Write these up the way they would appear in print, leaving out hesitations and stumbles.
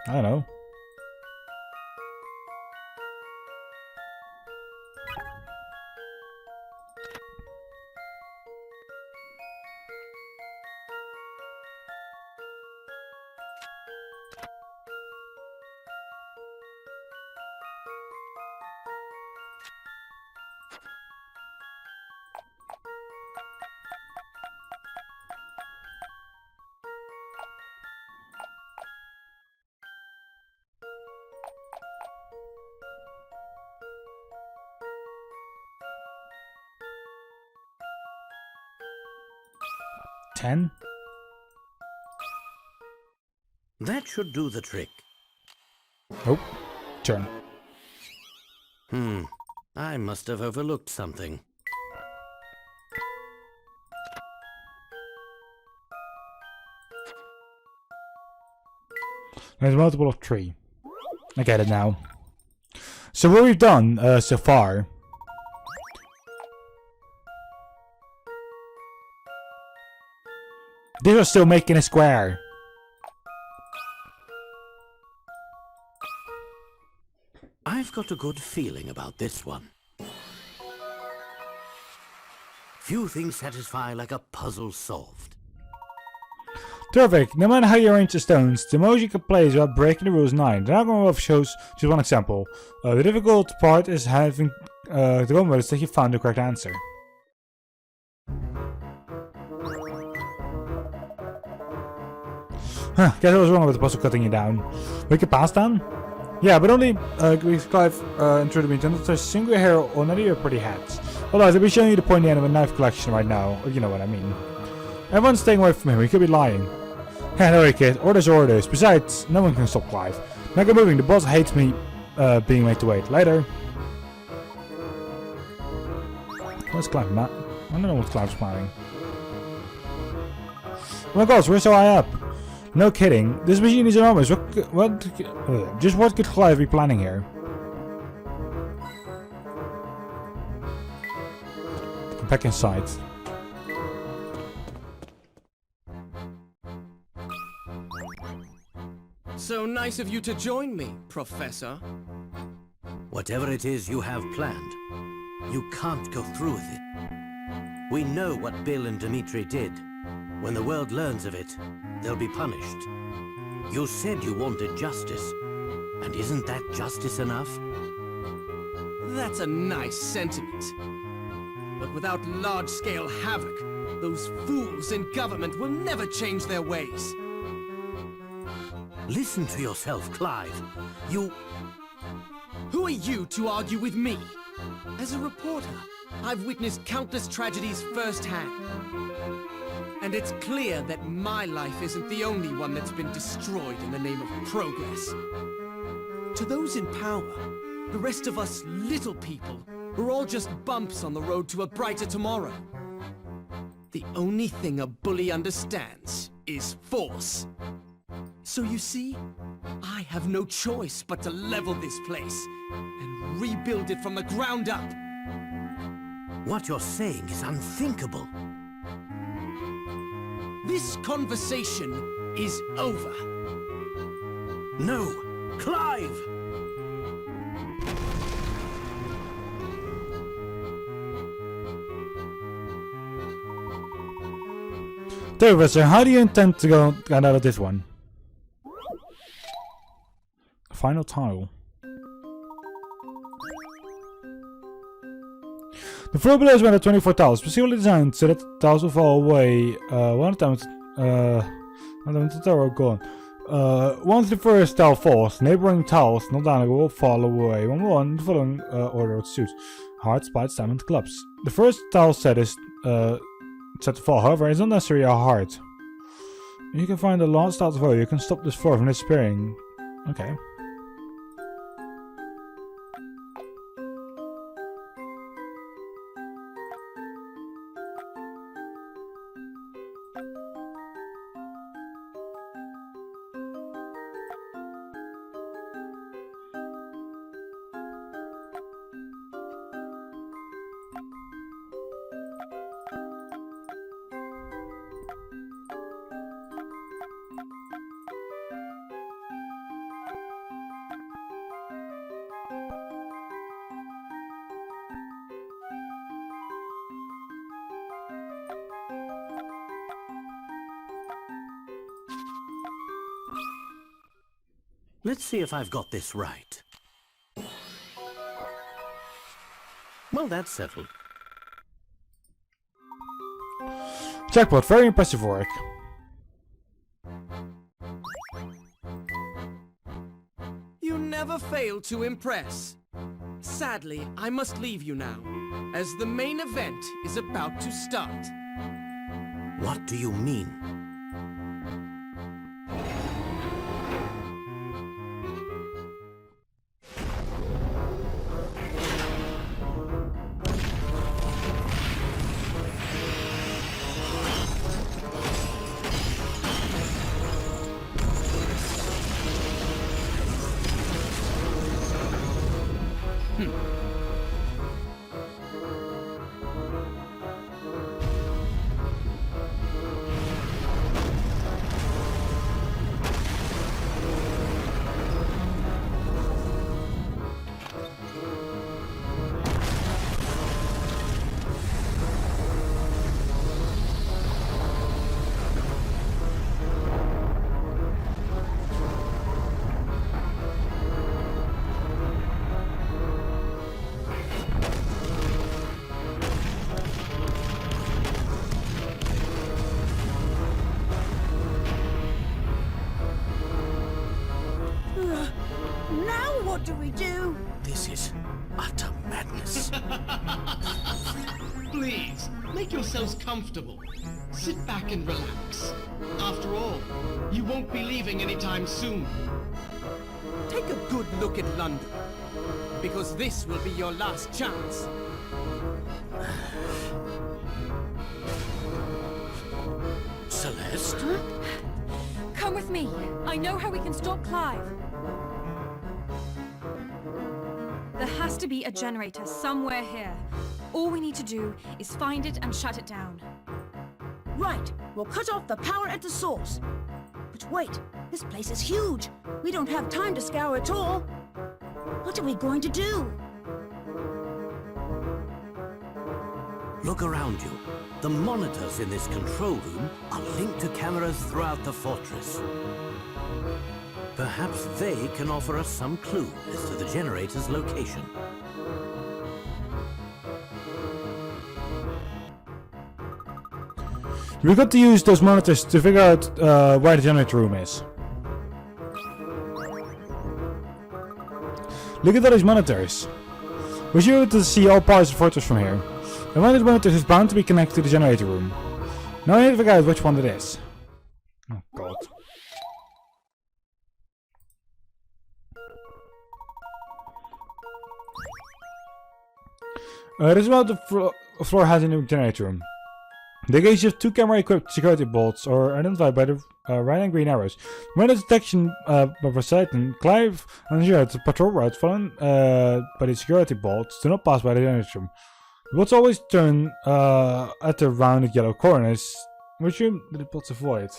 I don't know. That should do the trick. Oh, turn. I must have overlooked something. There's a multiple of 3. I get it now. So what we've done so far. They are still making a square. I've got a good feeling about this one. Few things satisfy like a puzzle solved. Terrific. No matter how you arrange the stones, the most you can play is about breaking the rules 9. The diagram above shows just one example. The difficult part is having the goal mode is that you found the correct answer. Huh, guess I was wrong with the puzzle cutting you down. We can pass down? Yeah, but only Clive and through the means, and there's a single hair on any of your pretty hats. Otherwise, I'll be showing you the pointy end of a knife collection right now, or you know what I mean. Everyone's staying away from him, he could be lying. Yeah, no, kid, orders are orders. Besides, no one can stop Clive. Now get moving, the boss hates me being made to wait. Later. Where's Clive, Matt? I don't know what Clive's planning. Oh my gosh, we're so high up. No kidding. This machine is enormous. Just what could Clive be planning here? Come back inside. So nice of you to join me, Professor. Whatever it is you have planned, you can't go through with it. We know what Bill and Dmitri did. When the world learns of it, they'll be punished. You said you wanted justice, and isn't that justice enough? That's a nice sentiment. But without large-scale havoc, those fools in government will never change their ways. Listen to yourself, Clive. You... Who are you to argue with me? As a reporter, I've witnessed countless tragedies firsthand. And it's clear that my life isn't the only one that's been destroyed in the name of progress. To those in power, the rest of us little people are all just bumps on the road to a brighter tomorrow. The only thing a bully understands is force. So you see, I have no choice but to level this place and rebuild it from the ground up. What you're saying is unthinkable. This conversation is over. No, Clive! Professor, how do you intend to get out of this one? Final tile. The floor below is made of 24 tiles, specifically designed so that the tiles will fall away one time the tower gone. Once the first tile falls, neighboring tiles not down will fall away. One more in the following order of suit. Hearts, spikes, diamond, clubs. The first tile set is set to fall, however, it's not necessarily a heart. You can find the last tile to fall, you can stop this floor from disappearing. Okay. Let's see if I've got this right. Well, that's settled. Jackpot, very impressive work. You never fail to impress. Sadly, I must leave you now, as the main event is about to start. What do you mean? What do we do? This is utter madness. Please, make yourselves comfortable. Sit back and relax. After all, you won't be leaving anytime soon. Take a good look at London, because this will be your last chance. Celeste? Huh? Come with me. I know how we can stop Clive. There has to be a generator somewhere here. All we need to do is find it and shut it down. Right, we'll cut off the power at the source. But wait, this place is huge. We don't have time to scour it all. What are we going to do? Look around you. The monitors in this control room are linked to cameras throughout the fortress. Perhaps they can offer us some clue as to the generator's location. We got to use those monitors to figure out where the generator room is. Look at all these monitors. We should be able to see all parts of the fortress from here. And one of the monitors is bound to be connected to the generator room. Now I need to figure out which one it is. Oh god. This is what the floor has in the generator room. The gates have two camera-equipped security bolts, or identified by the red and green arrows. When the detection was Layton, Clive ensured the patrol routes followed by the security bolts do not pass by the generator room. The bolts always turn at the rounded yellow corners, which the bolts avoid.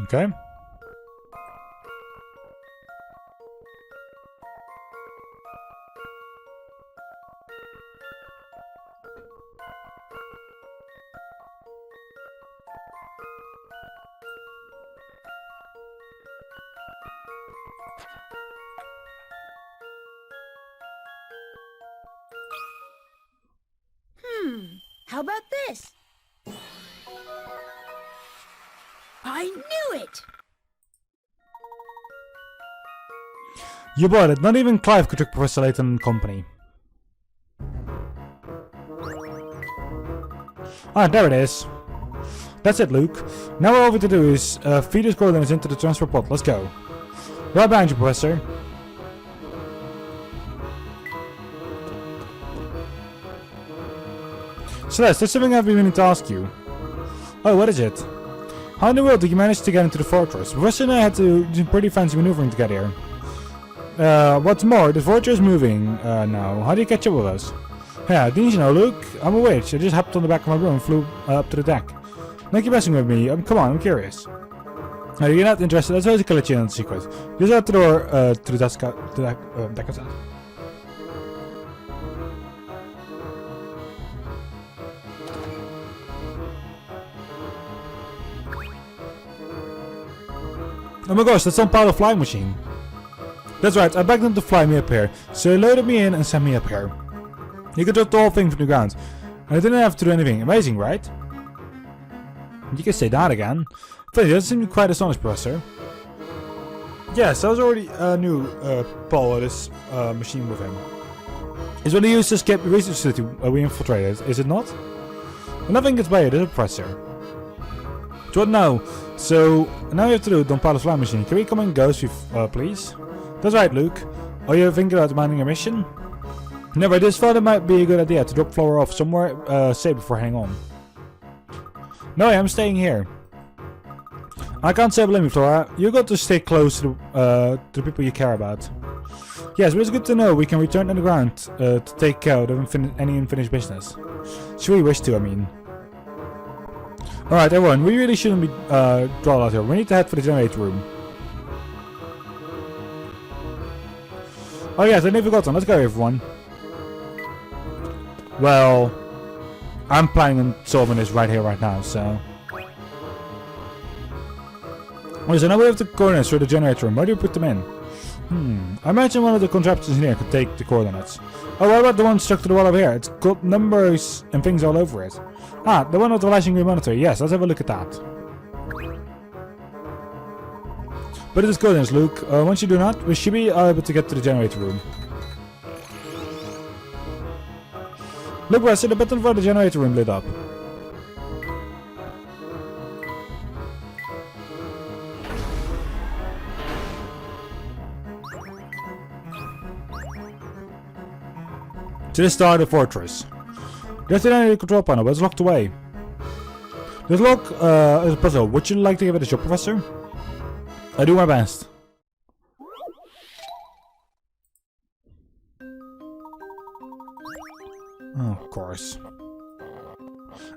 Okay. How about this? I knew it! You bought it. Not even Clive could trick Professor Layton and company. Ah, there it is. That's it, Luke. Now all we have to do is feed his coordinates into the transfer pod. Let's go. Right behind you, Professor. Celeste, there's something I've been meaning to ask you. Oh, what is it? How in the world did you manage to get into the fortress? Professor and I had to do some pretty fancy maneuvering to get here. What's more, the Voyager is moving now. How do you catch up with us? Yeah, didn't you know, Luke? I'm a witch. I just hopped on the back of my broom and flew up to the deck. Like you're messing with me. Come on, I'm curious. You're not interested. Let's basically let you in on the secret. Just out the door to the deck outside. Oh my gosh, that's some part of the flying machine. That's right, I begged them to fly me up here. So they loaded me in and sent me up here. You could drop the whole thing from the ground. And I didn't have to do anything. Amazing, right? You can say that again. Funny, that seemed quite astonished, Professor. Yes, I was already knew Paul had this machine with him. It's what he used to escape the research facility we infiltrated, is it not? Well, nothing gets by it, is it, Professor? What now? So, now you have to do don't pilot flying machine. Can we come and go, please? That's right, Luke. Are you thinking about demanding a mission? No, but I just thought it might be a good idea to drop Flora off somewhere safe before heading on. No, I'm staying here. I can't say blame you, Flora. You got to stay close to the people you care about. Yes, but it's good to know we can return to the ground to take care of any unfinished business. Should we wish to, I mean. Alright, everyone, we really shouldn't be drawn out here. We need to head for the generator room. Oh yes, I never forgot. Let's go, everyone. Well, I'm planning on solving this right here, right now, so... Okay, so now we have the coordinates for the generator room. Where do you put them in? I imagine one of the contraptions in here could take the coordinates. Oh, what about the one stuck to the wall over here? It's got numbers and things all over it. Ah, the one with the flashing green monitor. Yes, let's have a look at that. But it is coordinates, Luke. Once you do that, we should be able to get to the generator room. Look, I see the button for the generator room lit up. To the start of the fortress. There's the energy control panel, but it's locked away. This lock is a puzzle. Would you like to give it a shot, Professor? I do my best. Oh, of course.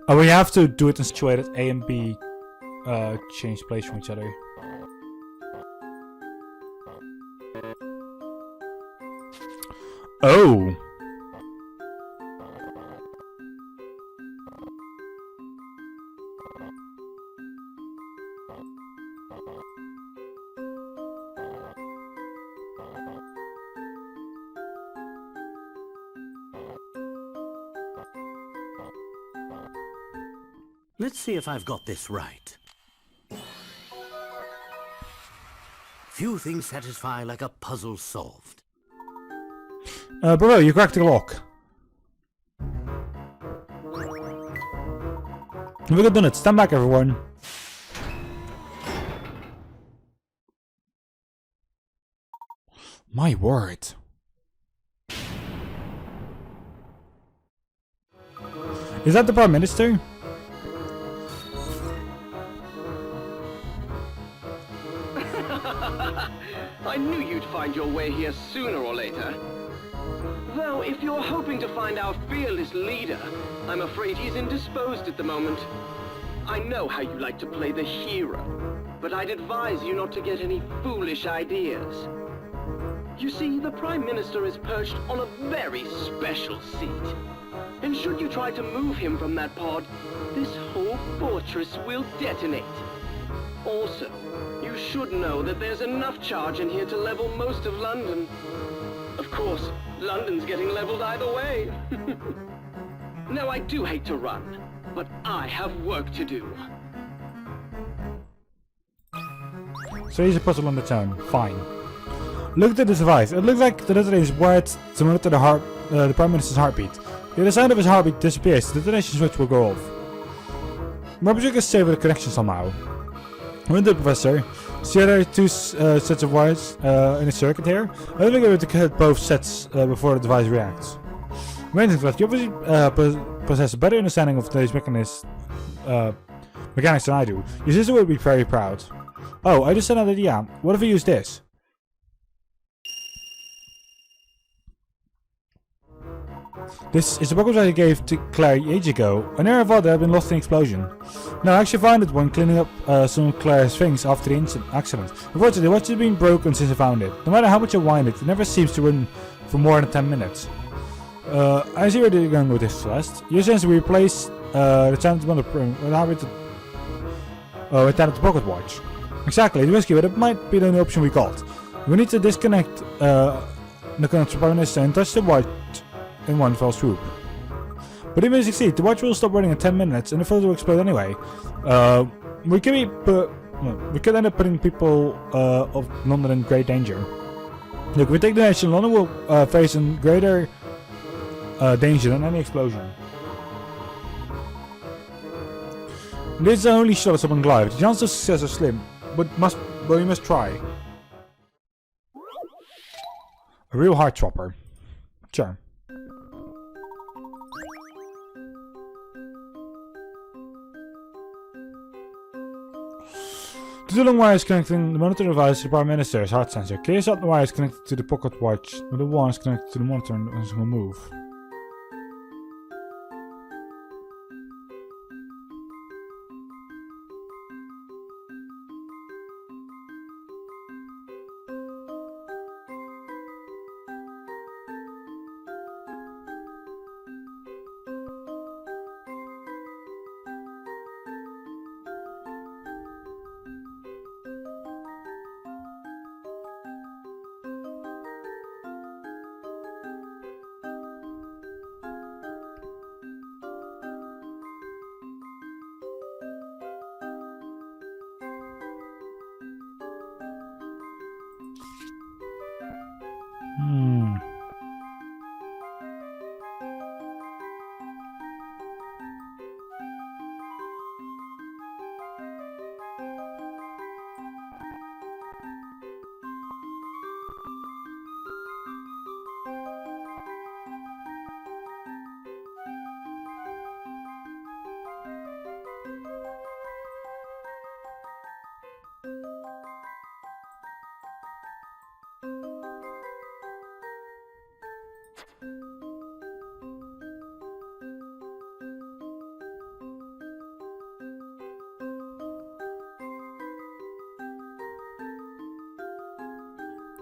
Oh, we have to do it in situated A and B change place from each other. Oh! Let's see if I've got this right. Few things satisfy like a puzzle solved. Bro, you cracked the lock. We got done it. Stand back, everyone. My word. Is that the Prime Minister? I knew you'd find your way here sooner or later. Though, if you're hoping to find our fearless leader, I'm afraid he's indisposed at the moment. I know how you like to play the hero, but I'd advise you not to get any foolish ideas. You see, the Prime Minister is perched on a very special seat. And should you try to move him from that pod, this whole fortress will detonate. Also, you should know that there's enough charge in here to level most of London. Of course, London's getting leveled either way. Now, I do hate to run, but I have work to do. So he's a puzzle on its own. Fine. Look at this device. It looks like the detonation is wired to monitor the Prime Minister's heartbeat. If the sound of his heartbeat disappears, the detonation switch will go off. Perhaps you can save the connection somehow. When the Professor, see there are two sets of wires in a circuit here. I don't think we have to cut both sets before the device reacts. Amazing, Flash. You obviously possess a better understanding of today's mechanics than I do. Your sister would be very proud. Oh, I just had an idea. What if we use this? This is the pocket watch I gave to Claire age ago. An area of water had been lost in an explosion. No, I actually found it when cleaning up some of Claire's things after the accident. Unfortunately, the watch has been broken since I found it. No matter how much I wind it, it never seems to run for more than 10 minutes. I see where you're going with this, Celeste. You essentially replace the chance of the print with that of the pocket watch. Exactly, it's risky, but it might be the only option we got. We need to disconnect the connector and touch the watch in one fell swoop. But even if we succeed, the watch will stop running in 10 minutes and the photo will explode anyway. We could end up putting people of London in great danger. Look, if we take the nation, London will face in greater danger than any explosion. This is the only shot of someone alive. The chances of success are slim, but we must try. A real heart chopper. Sure. The two long wires connecting the monitor device to the Prime Minister's heart sensor. Case out the wires connected to the pocket watch, with the ones connected to the monitor and will move.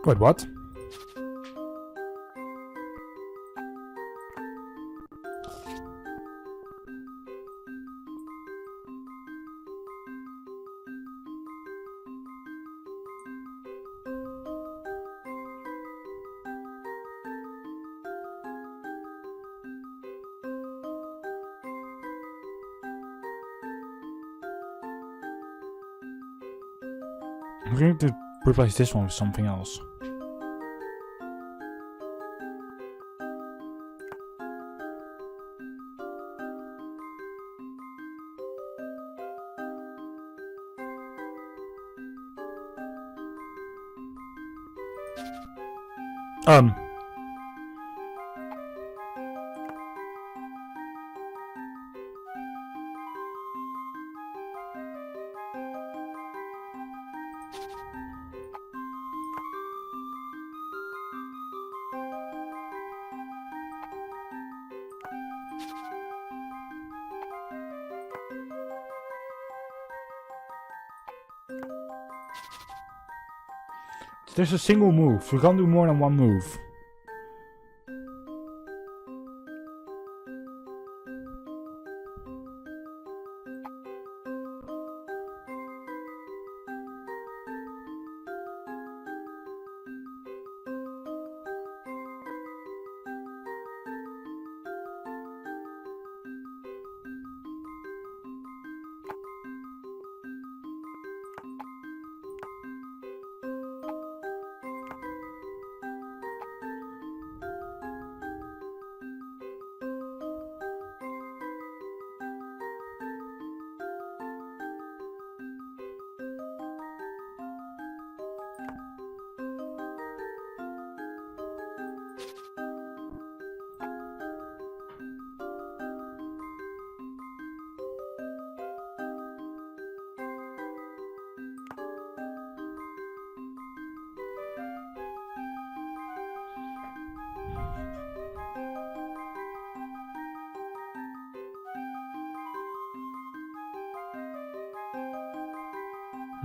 Wait, what? I'm going to replace this one with something else. There's a single move. We can't do more than one move.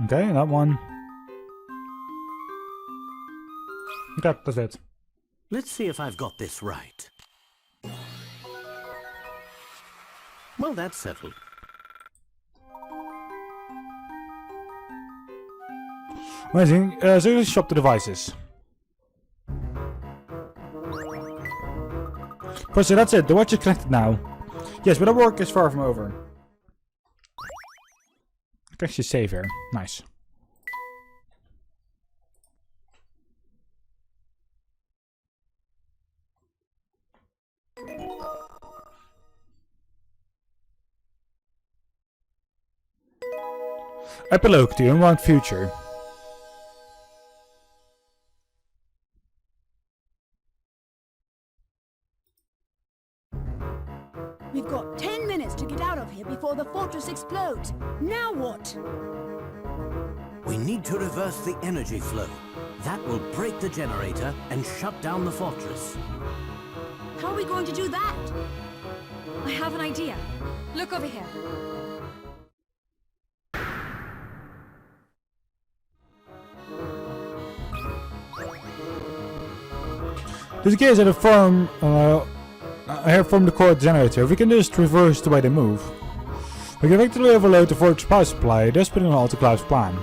Okay, that one. Okay, that's it. Let's see if I've got this right. Well, that's settled. Amazing. So let's shop the devices. So that's it. The watch is connected now. Yes, but our work is far from over. I can actually save here. Nice. Epilogue to Unwound Future. We've got 10 minutes to get out of here before the fortress explodes. Now what? We need to reverse the energy flow. That will break the generator and shut down the fortress. How are we going to do that? I have an idea. Look over here. This case at a farm. I have from the core generator. We can just reverse the way they move. We can effectively overload the fortress power supply, thus putting on all to Cloud's plan.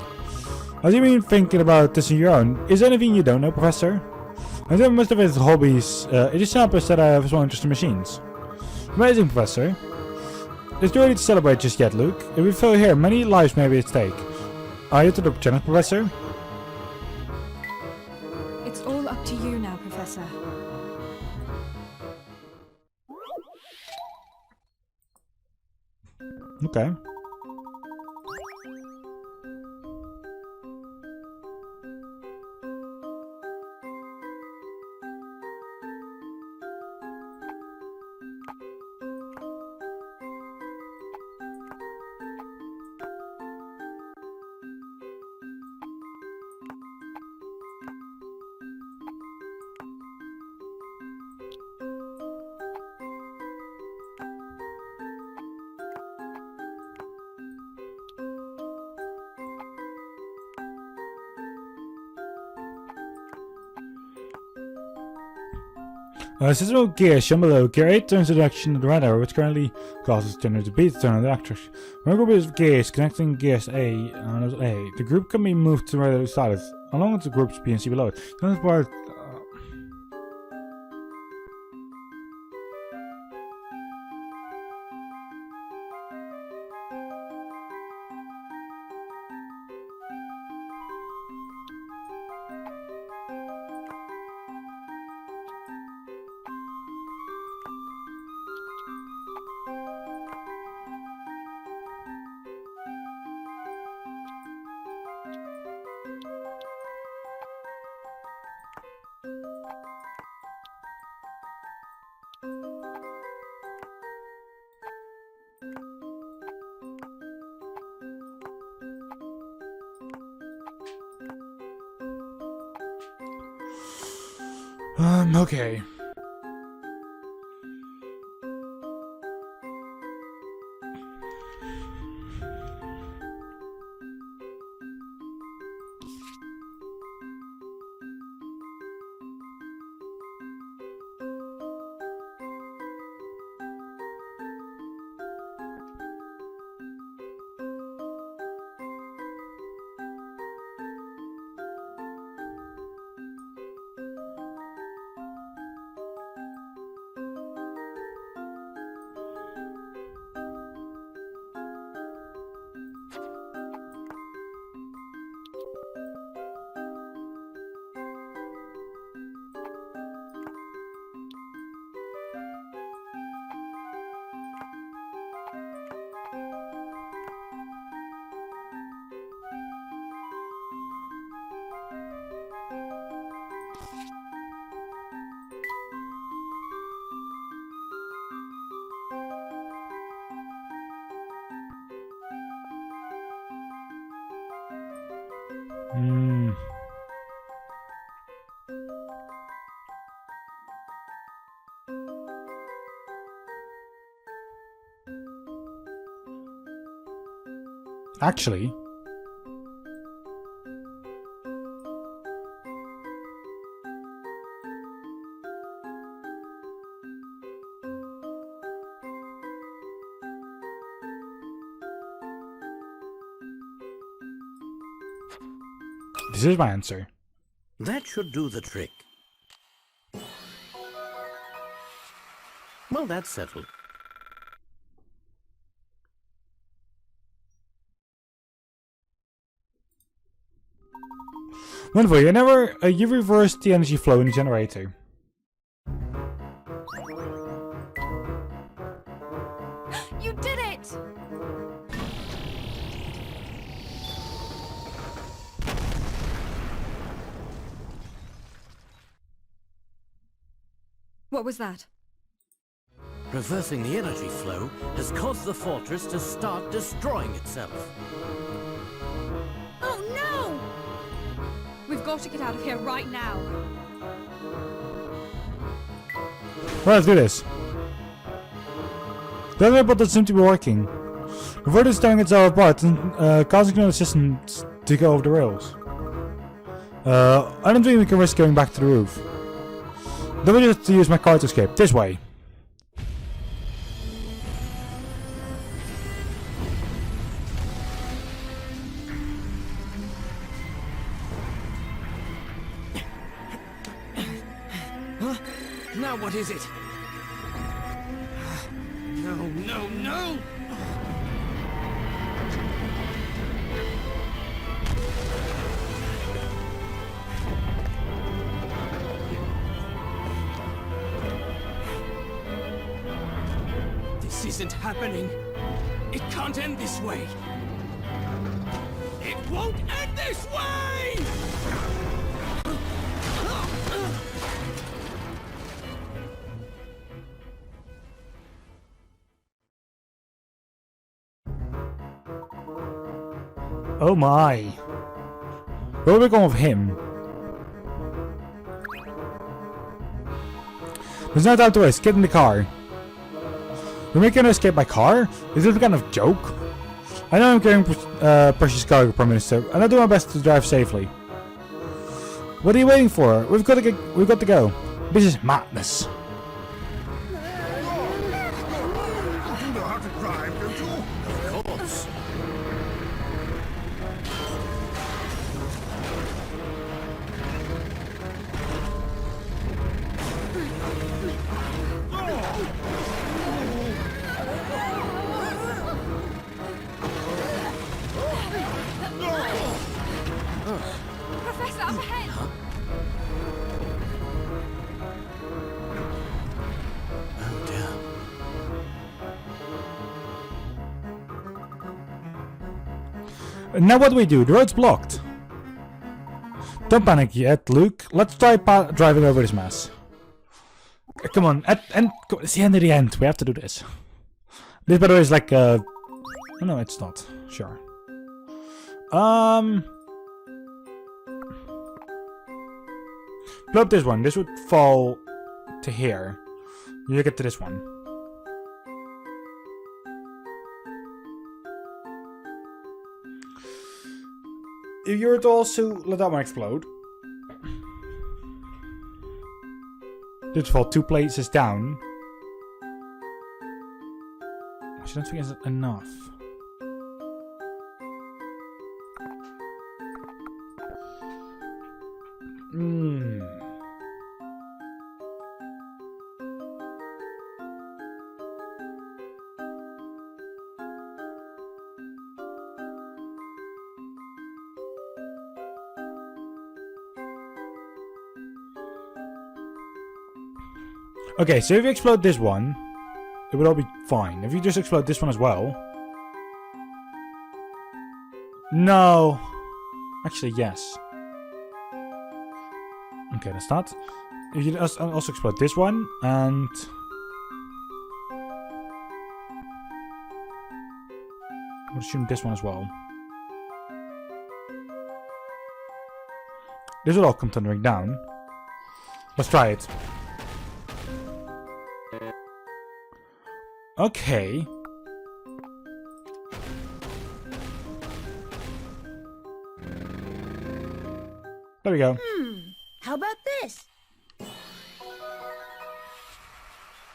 Have you been thinking about this on your own? Is there anything you don't know, Professor? I think most of his hobbies. It just happens that I have small interest in machines. Amazing, Professor. It's too early to celebrate just yet, Luke. If we fail here, many lives may be at stake. Are you to the challenge, Professor? It's all up to you now, Professor. Okay. System of gear shown below. Gear 8 turns the direction of the right arrow, which currently causes turner to B to turn on the actors. When a group is gears connecting gears A and A, the group can be moved to the right side, along with the groups B and C below it. This part. Okay. Actually, This is my answer. That should do the trick. Well, that's settled. Wonderful, you reversed the energy flow in the generator. You did it! What was that? Reversing the energy flow has caused the fortress to start destroying itself. Oh no! We've got to get out of here right now. Well, let's do this. The other bot doesn't seem to be working. The vertex is tearing itself apart and causing another system to go off the rails. I don't think we can risk going back to the roof. Then we just have to use my car to escape. This way. Now what is it? No, no, no! This isn't happening. It can't end this way. It won't end this way! Oh my. Where are we going with him? There's no doubt to risk. Get in the car. We're making an escape by car? Is this a kind of joke? I know I'm carrying precious cargo, Prime Minister, and I do my best to drive safely. What are you waiting for? We've got to go. This is madness. You know how to drive, don't you? Of course. Professor, up ahead! Oh dear. Now what do we do? The road's blocked. Don't panic yet, Luke. Let's try driving over this mess. Come on, it's the end of the end. We have to do this. This, by the way, is like oh no, it's not. Sure. Blow up this one. This would fall to here. You get to this one. If you were to also let that one explode, this would fall 2 places down. I don't think it's enough. Okay, so if you explode this one, it would all be fine. If you just explode this one as well... No! Actually, yes. Okay, that's not. If you also explode this one, and... I would assume this one as well. This would all come thundering down. Let's try it. Okay. There we go. How about this?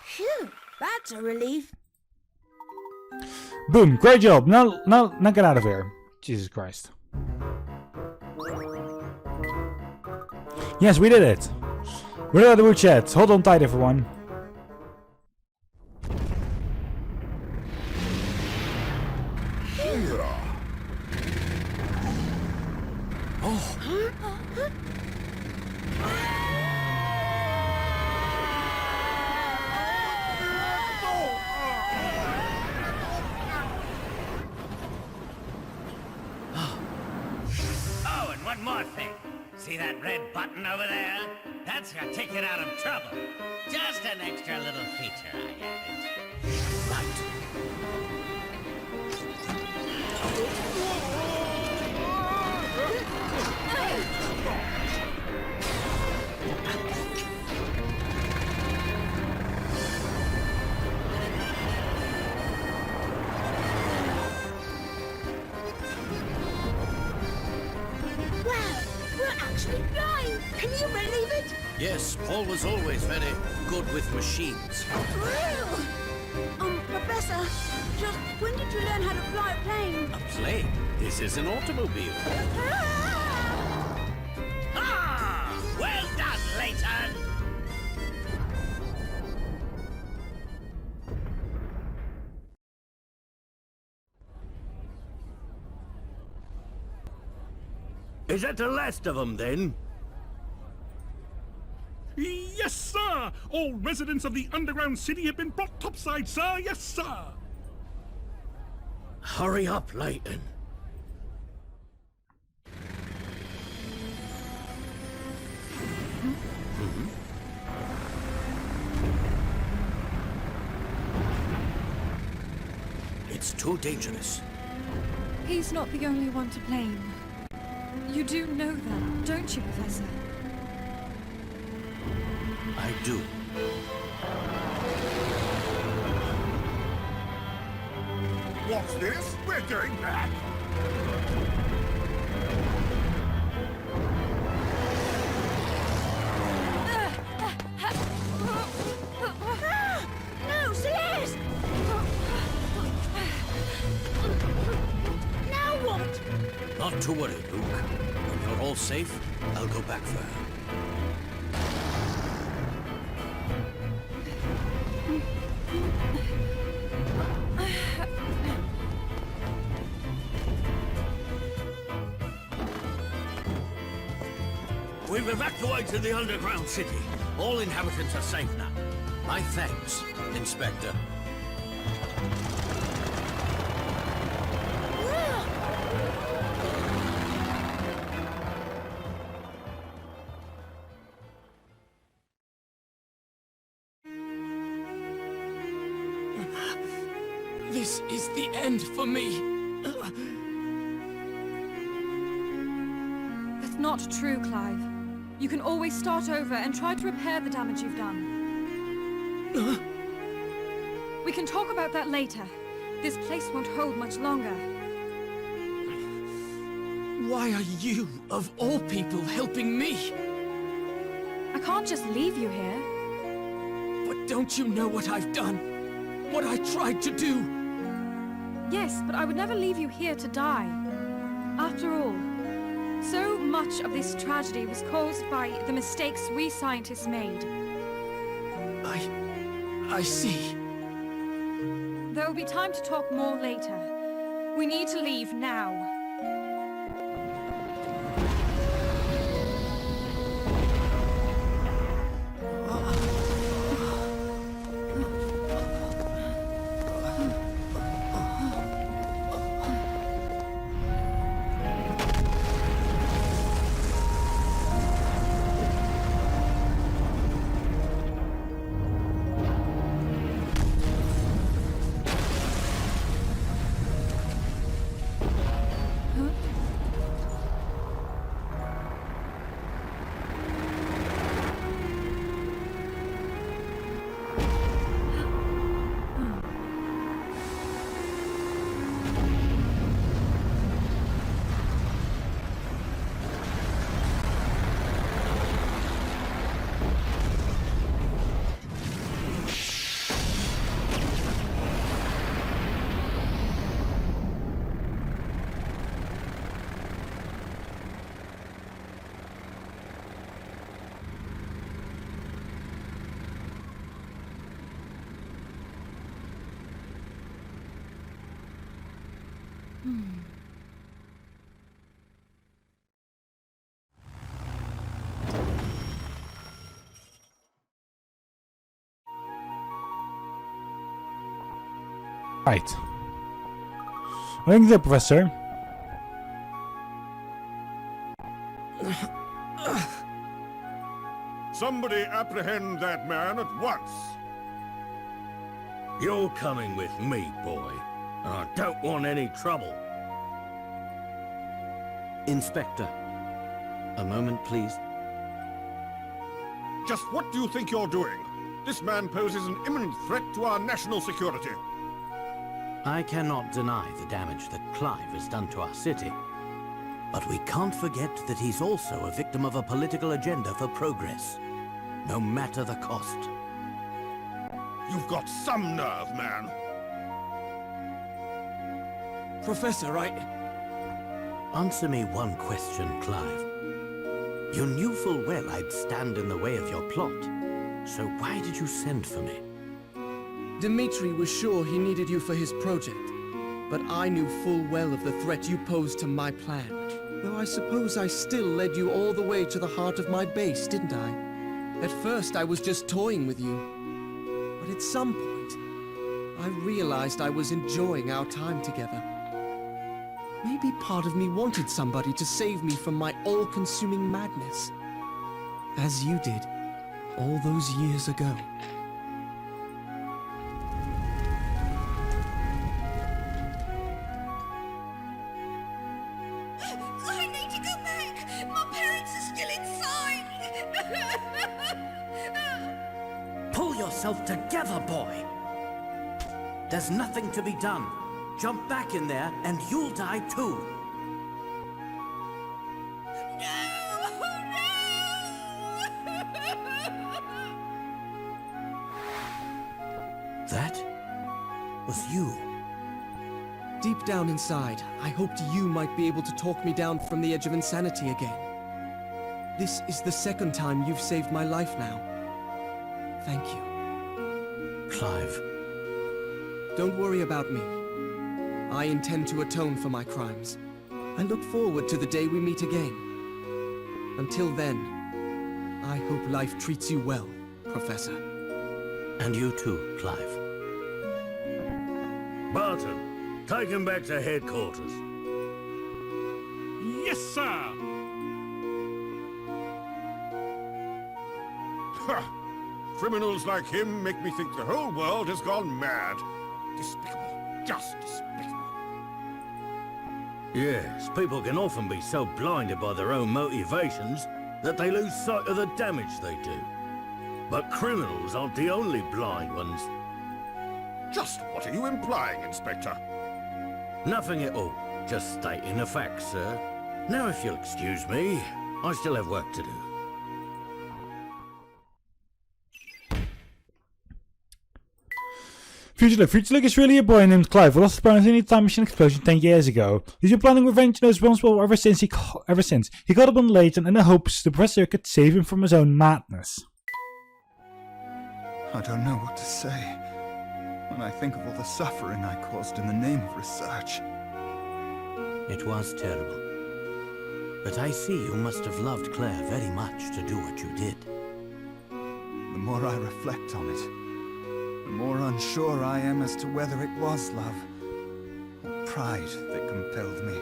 Phew, that's a relief. Boom! Great job. Now get out of here. Jesus Christ. Yes, we did it. We're at the wood shed. Hold on tight, everyone. Oh, and one more thing. See that red button over there? That's your ticket out of trouble. Just an extra little feature I added. Wow, we're actually flying! Can you believe it? Yes, Paul was always very good with machines. Professor, just when did you learn how to fly a plane? A plane? This is an automobile. Ah! Well done, Layton! Is that the last of them, then? Yes, sir! All residents of the underground city have been brought topside, sir! Yes, sir! Hurry up, Layton. It's too dangerous. He's not the only one to blame. You do know that, don't you, Professor? I do. What's this? We're going back! No, Celeste! Now what? Not to worry, Luke. When you're all safe, I'll go back for her. We've evacuated the underground city. All inhabitants are safe now. My thanks, Inspector. This is the end for me. That's not true, Clive. You can always start over and try to repair the damage you've done. We can talk about that later. This place won't hold much longer. Why are you, of all people, helping me? I can't just leave you here. But don't you know what I've done? What I tried to do? Yes, but I would never leave you here to die. After all, so much of this tragedy was caused by the mistakes we scientists made. I see. There will be time to talk more later. We need to leave now. Right. What is it, Professor? Somebody apprehend that man at once. You're coming with me, boy. And I don't want any trouble. Inspector, a moment, please. Just what do you think you're doing? This man poses an imminent threat to our national security. I cannot deny the damage that Clive has done to our city. But we can't forget that he's also a victim of a political agenda for progress. No matter the cost. You've got some nerve, man. Professor, Answer me one question, Clive. You knew full well I'd stand in the way of your plot. So why did you send for me? Dimitri was sure he needed you for his project. But I knew full well of the threat you posed to my plan. Though I suppose I still led you all the way to the heart of my base, didn't I? At first I was just toying with you. But at some point, I realized I was enjoying our time together. Maybe part of me wanted somebody to save me from my all-consuming madness. As you did, all those years ago. I need to go back! My parents are still inside! Pull yourself together, boy! There's nothing to be done. Jump back in there and you'll die too. That was you. Deep down inside, I hoped you might be able to talk me down from the edge of insanity again. This is the second time you've saved my life now. Thank you. Clive. Don't worry about me. I intend to atone for my crimes. I look forward to the day we meet again. Until then, I hope life treats you well, Professor. And you too, Clive. Barton, take him back to headquarters. Yes, sir. Ha! Criminals like him make me think the whole world has gone mad. Despicable. Just despicable. Yes, people can often be so blinded by their own motivations that they lose sight of the damage they do. But criminals aren't the only blind ones. Just what are you implying, Inspector? Nothing at all. Just stating the facts, sir. Now, if you'll excuse me, I still have work to do. Fugitive is really a boy named Clive who lost his parents in a time machine explosion 10 years ago. He's been planning revenge and is responsible ever since. He got up on Layton in the hopes the professor could save him from his own madness. I don't know what to say when I think of all the suffering I caused in the name of research. It was terrible. But I see you must have loved Claire very much to do what you did. The more I reflect on it, the more unsure I am as to whether it was love or pride that compelled me.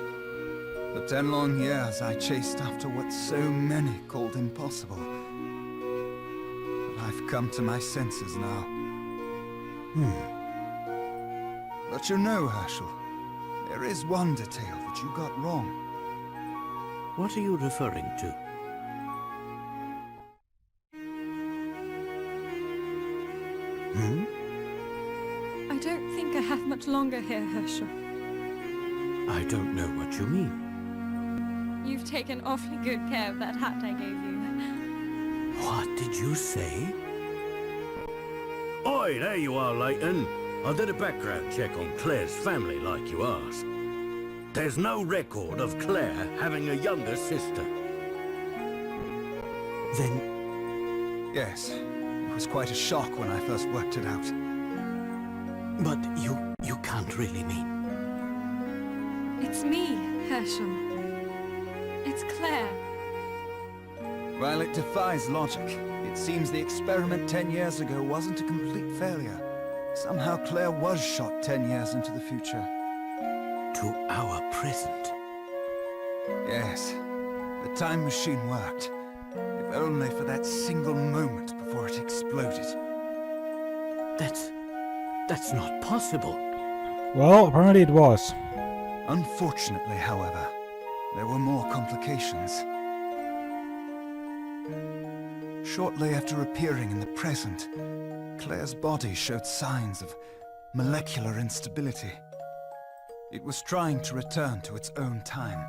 For 10 long years I chased after what so many called impossible. But I've come to my senses now. But you know, Herschel, there is one detail that you got wrong. What are you referring to? I don't think I have much longer here, Herschel. I don't know what you mean. You've taken awfully good care of that hat I gave you. What did you say? Oi, there you are, Layton. I did a background check on Claire's family like you asked. There's no record of Claire having a younger sister. Then... Yes, it was quite a shock when I first worked it out. But you can't really mean... It's me, Herschel. It's Claire. While it defies logic, it seems the experiment 10 years ago wasn't a complete failure. Somehow Claire was shot 10 years into the future. To our present. Yes, the time machine worked. If only for that single moment before it exploded. That's not possible. Well, apparently it was. Unfortunately, however, there were more complications. Shortly after appearing in the present, Claire's body showed signs of molecular instability. It was trying to return to its own time.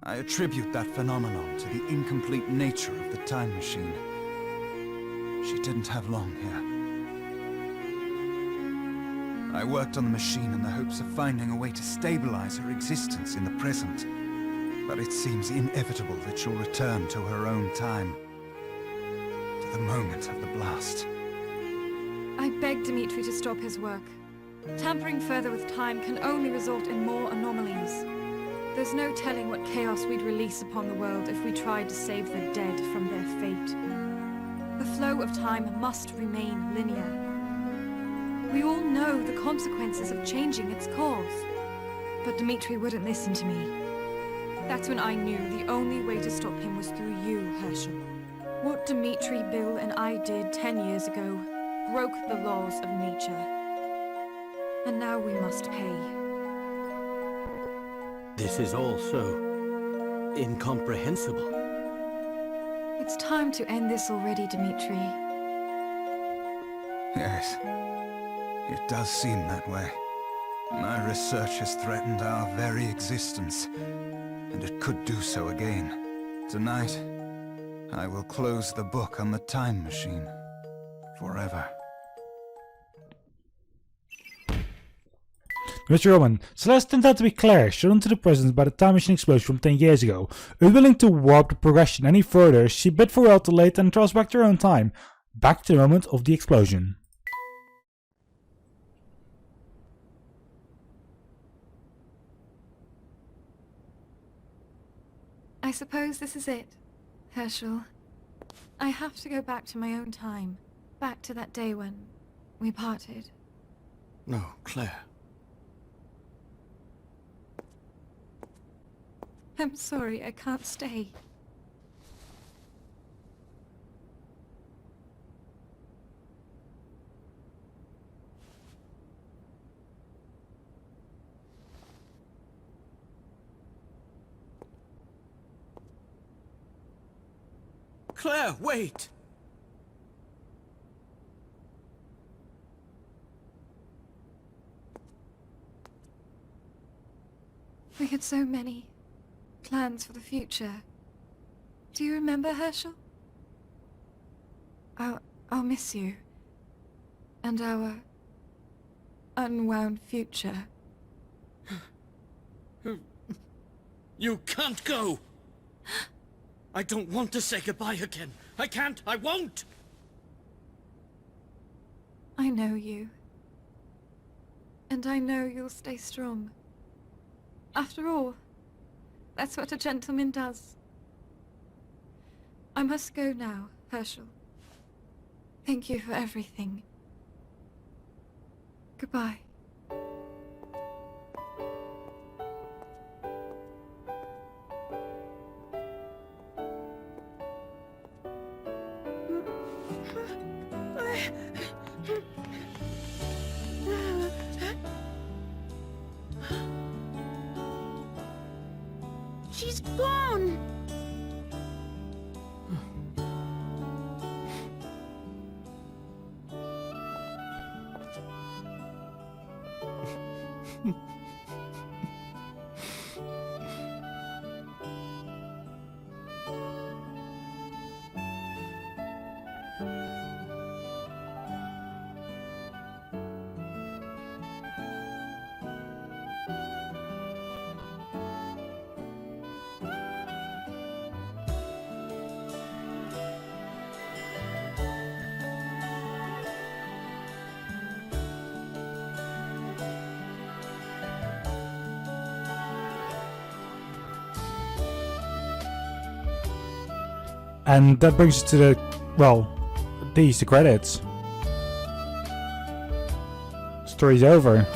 I attribute that phenomenon to the incomplete nature of the time machine. She didn't have long here. I worked on the machine in the hopes of finding a way to stabilize her existence in the present. But it seems inevitable that she'll return to her own time. To the moment of the blast. I begged Dimitri to stop his work. Tampering further with time can only result in more anomalies. There's no telling what chaos we'd release upon the world if we tried to save the dead from their fate. The flow of time must remain linear. We all know the consequences of changing its course. But Dimitri wouldn't listen to me. That's when I knew the only way to stop him was through you, Herschel. What Dimitri, Bill, and I did 10 years ago broke the laws of nature. And now we must pay. This is all so incomprehensible. It's time to end this already, Dimitri. Yes, it does seem that way. My research has threatened our very existence, and it could do so again. Tonight, I will close the book on the time machine. Forever. Mr. Roman, Celeste turned out to be Claire, shot into the present by the time machine explosion from 10 years ago. Unwilling to warp the progression any further, she bid farewell to Layton and travels back to her own time, back to the moment of the explosion. I suppose this is it, Herschel. I have to go back to my own time. Back to that day when we parted. No, Claire. I'm sorry, I can't stay. Claire, wait! We had so many plans for the future. Do you remember, Herschel? I'll miss you. And our unwound future. You can't go! I don't want to say goodbye again. I can't, I won't! I know you. And I know you'll stay strong. After all, that's what a gentleman does. I must go now, Herschel. Thank you for everything. Goodbye. She's gone! And that brings us to the, well, the credits. Story's over.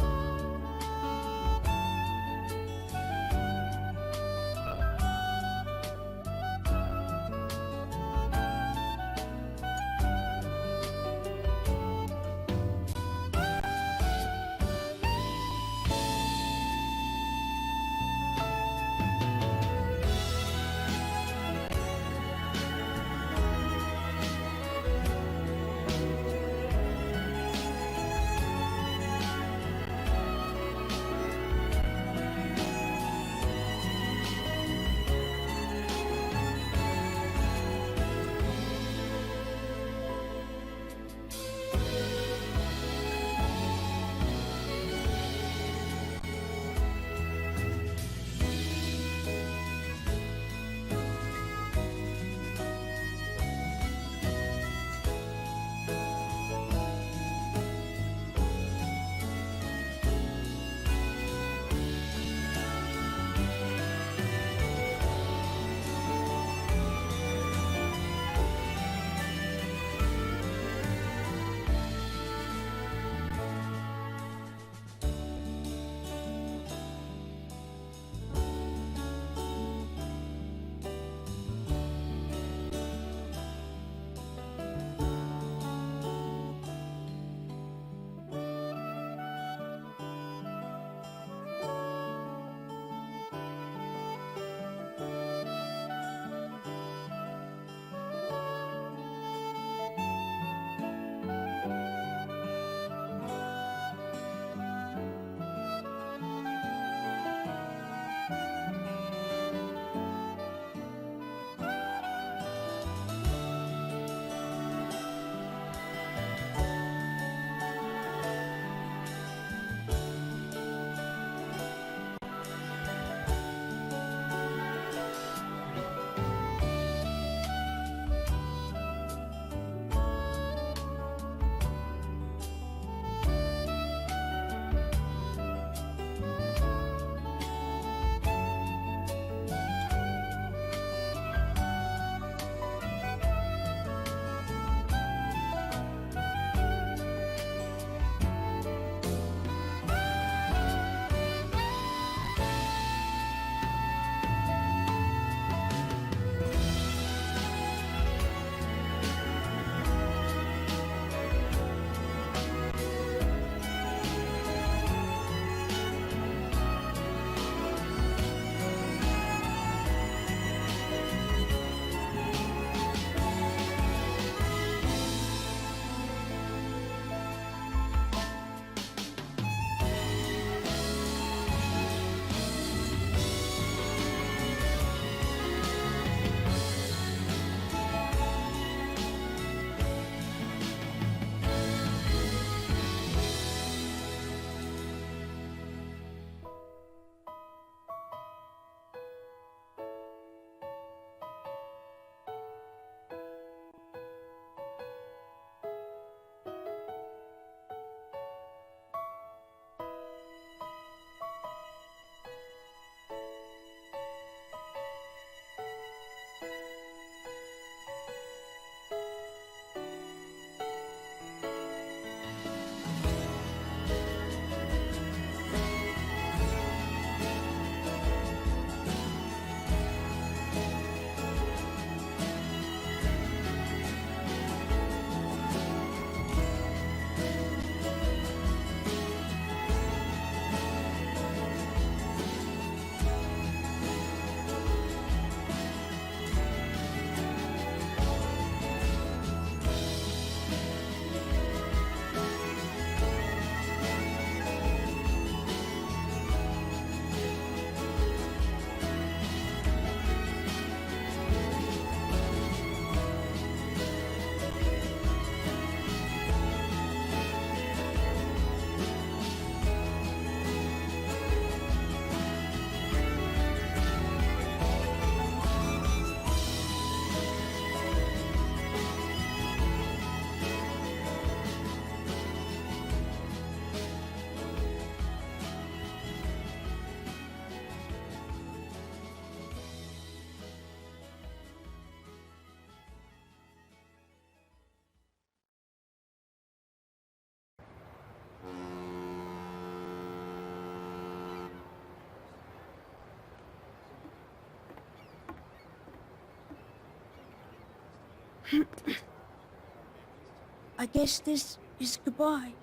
I guess this is goodbye.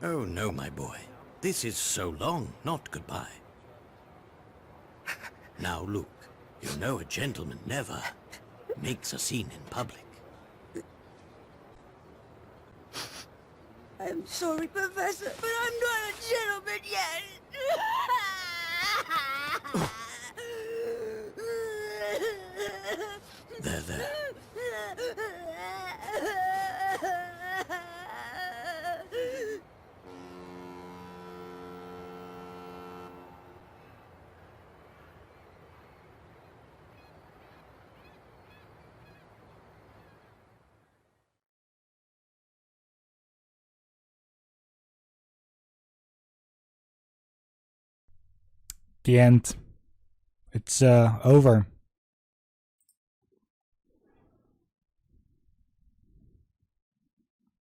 Oh no, my boy. This is so long, not goodbye. Now, Luke, you know a gentleman never makes a scene in public. I'm sorry, Professor, but I'm not a gentleman yet. There. The end. It's over.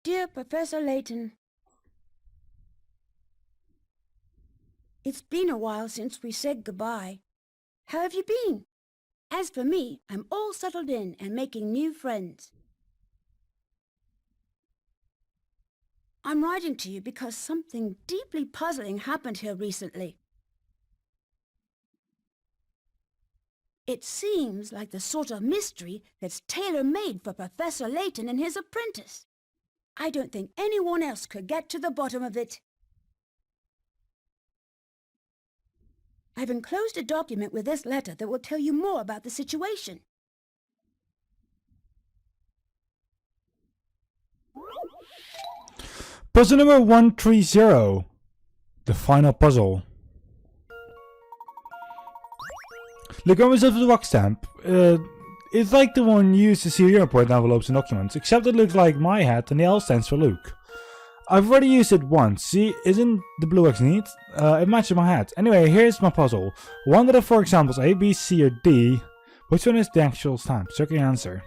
Dear Professor Layton, it's been a while since we said goodbye. How have you been? As for me, I'm all settled in and making new friends. I'm writing to you because something deeply puzzling happened here recently. It seems like the sort of mystery that's tailor-made for Professor Layton and his apprentice. I don't think anyone else could get to the bottom of it. I've enclosed a document with this letter that will tell you more about the situation. Puzzle number 130. The final puzzle. Look on myself with the rock stamp. It's like the one used to seal report envelopes and documents, except it looks like my hat and the L stands for Luke. I've already used it once. See, isn't the blue X neat? It matches my hat. Anyway, here's my puzzle. One of the 4 examples, A, B, C, or D. Which one is the actual stamp? Circle your answer.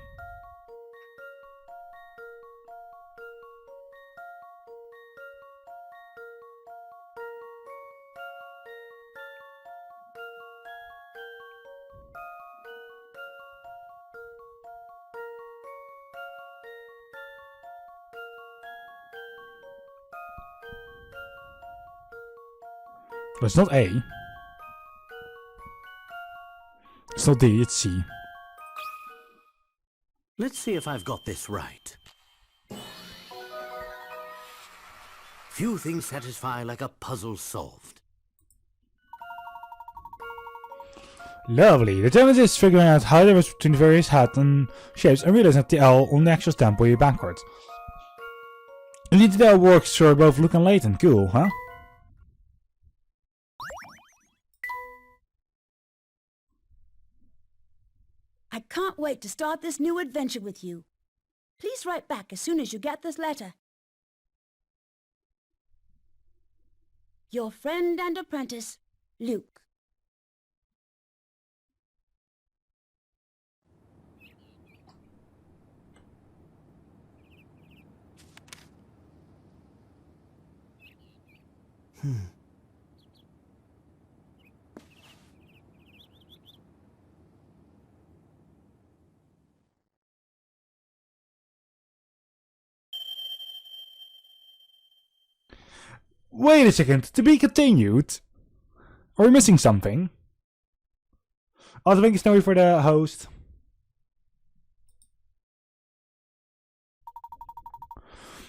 But it's not A. It's not D, it's C. Let's see if I've got this right. Few things satisfy like a puzzle solved. Lovely. The challenge is figuring out how the difference between the various hats and shapes and realizing that the L on the actual stamp will be backwards. Indeed, that works for both Luke and Layton. Cool, huh? I can't wait to start this new adventure with you. Please write back as soon as you get this letter. Your friend and apprentice, Luke. Wait a second, to be continued? Are we missing something? Oh, thank you Snowy for the host.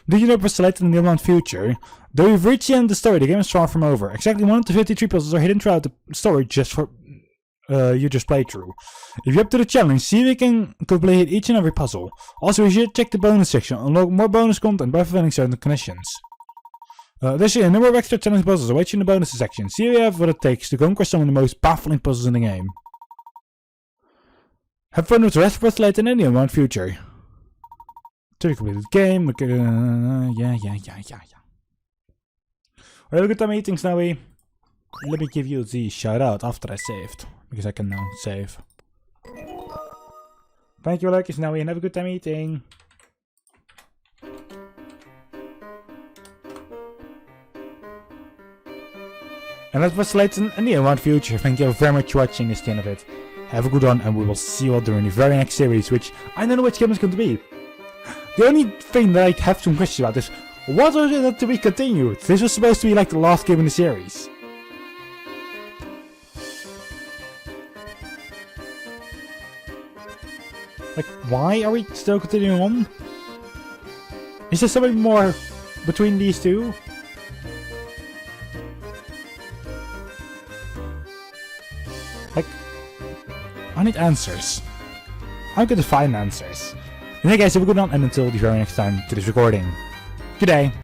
Did you know for selecting the Unwound future? Though you've reached the end of the story, the game is far from over. Exactly 1 of the 53 puzzles are hidden throughout the story just for you just played through. If you're up to the challenge, see if you can complete each and every puzzle. Also, you should check the bonus section, unlock more bonus content by fulfilling certain conditions. Additionally, a number of extra challenge puzzles await you in the bonus section. See if you have what it takes to conquer some of the most baffling puzzles in the game. Have fun with the rest of what's later in the Unwound future. To be completed game. Yeah. Well, have a good time eating, Snowy. Let me give you the shout out after I saved. Because I can now save. Thank you, Lucky Snowy, and have a good time eating. And that was Layton and the Unwound future. Thank you very much for watching this to the end of it. have a good one, and we will see you all during the very next series, which I don't know which game it's going to be. The only thing that I have some questions about is, what was it to be continued? This was supposed to be like the last game in the series. Like, why are we still continuing on? Is there something more between these two? Like, I need answers. I'm going to find answers. Anyway guys, have a good one, and until the very next time to this recording. Good day.